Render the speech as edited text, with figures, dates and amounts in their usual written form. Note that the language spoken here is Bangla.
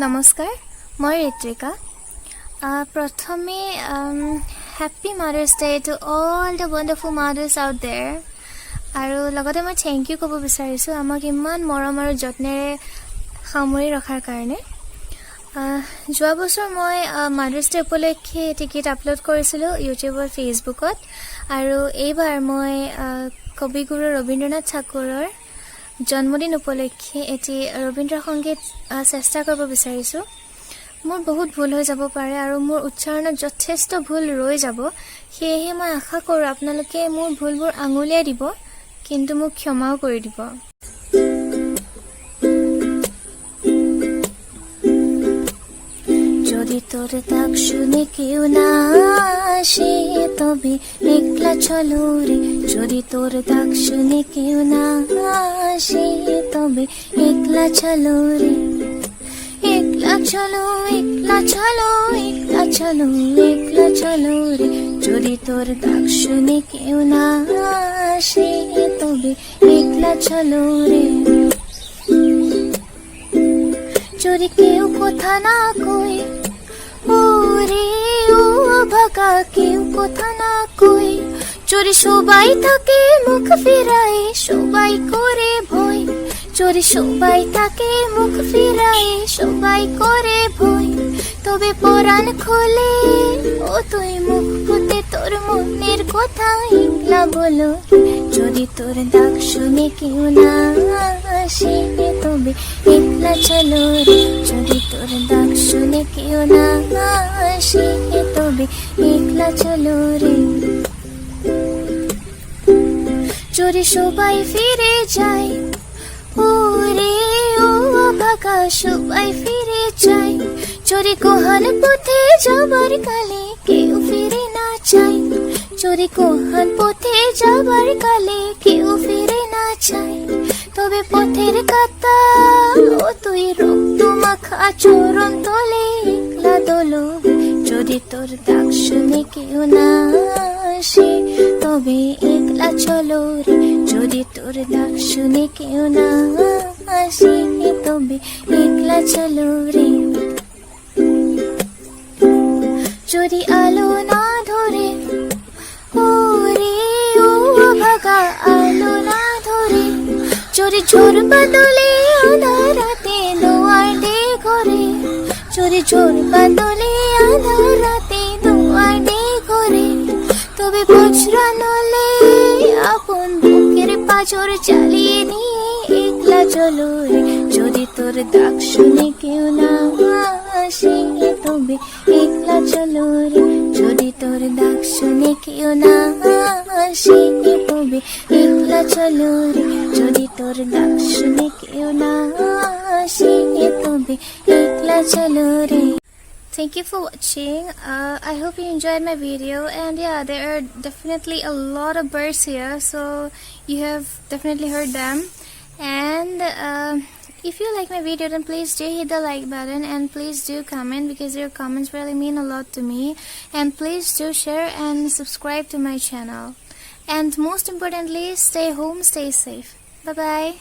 নমস্কাৰ মই ঋত্বিকা প্ৰথমে happy Mother's Day to all the wonderful mothers out there আৰু লগতে মই thank you ক'ব বিচাৰিছো আমাক ইমান মৰম আৰু যত্নেৰে সামৰি ৰখাৰ কাৰণে যোৱা বছৰ মই Mother's Day উপলক্ষে টিকেট আপলোড কৰিছিলো YouTube আৰু Facebookত আৰু এইবাৰ মই কবিগুৰু ৰবীন্দ্ৰনাথ ঠাকুৰৰ জন্মদিন উপলক্ষে এটি ৰবীন্দ্ৰ সংগীত চেষ্টা কৰিব বিচাৰিছো মোৰ বহুত ভুল হৈ যাব পাৰে আৰু মোৰ উচ্চাৰণত যথেষ্ট ভুল ৰৈ যাব সেয়েহে মই আশা কৰো আপোনালোকে মোৰ ভুলবোৰ আঙুলিয়াই দিব কিন্তু মোক ক্ষমাও কৰি দিব যদি তোর ডাক শুনে কেউ না আসে তবে একলা চলো রে যদি তোর ডাক শুনে কেউ না আসে তবে একলা চলো রে একলা চলো একলা চলো একলা চলো একলা চলো রে যদি তোর ডাক শুনে কেউ না আসে তবে একলা চলো রে যদি কেউ কথা না কয় ওরে ও ভাগা কেউ কথা না কই চোরে সবাই থাকে মুখ ফিরায় সবাই করে ভয় চোরে সবাই থাকে মুখ ফিরায় সবাই করে ভয় তবে পরাণ খোলে ও তুই মুখ ফুটে তোর মনের কথা একলা বলো যদি তোর ডাক শুনে কেউ না আসে তবে একলা চলো রে যদি তোর ডাক শুনে কেউ না আসে তবে একলা চলো রে যদি সবাই ফিরে যায় ওরে ও ভাগা সবাই ফিরে যায় যদি কোহান পথে যাবার কালে কেউ ফিরে না চায় যদি কোহান পথে যাবার কালে কেউ ফিরে না চায় তবে পথের কাতা ও তুই রক্ত মাখা চরণ তলে একলা দোলো যদি তোর ডাক শুনে কেউ না আসে তবে একলা চলো রে যদি তোর ডাক শুনে কেউ না আসে তবে একলা চলো রে যদি আলো না ধরে ওরে ও ভাগা আলো না ধরে যদি ঝড় বাদলে আধারাতে দোয়ার দে ঘরে যদি ঝড় বাদলে আধারাতে দোয়ার দে ঘরে তবে বজ্রা নলে আপন বুকের পাঁজর চালিয়ে নিয়ে একলা চলো রে যদি তোর ডাক শুনে কেউ না আসে তবে একলা চলো রে যদি তোর ডাক শুনে কেউ না আসে তবে একলা চলো রে যদি তোর ডাক শুনে কেউ না আসে তবে একলা চলো রে Thank you for watching. I hope you enjoyed my video and yeah, there are definitely a lot of birds here so you have definitely heard them and if you like my video then please do hit the like button and please do comment because your comments really mean a lot to me and please do share and subscribe to my channel and most importantly stay home, stay safe. Bye bye.